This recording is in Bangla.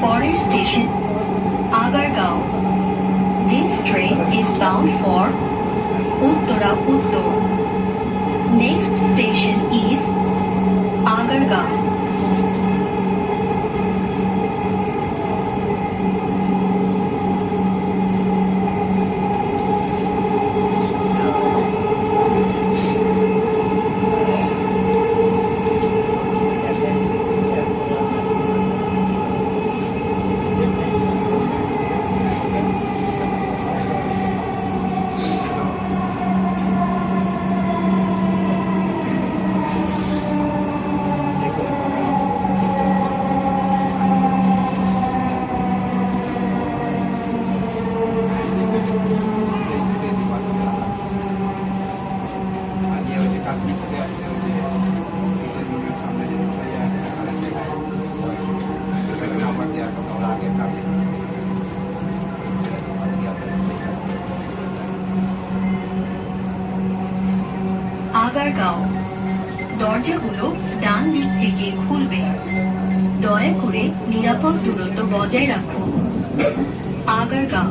পরের station Agargaon. This train is bound for Uttara Uttor. Next station is Agargaon. Agargaon. দরজাগুলো ডান দিক থেকে খুলবে। দয়া করে নিরাপদ দূরত্ব বজায় রাখুন। আগারগাঁও।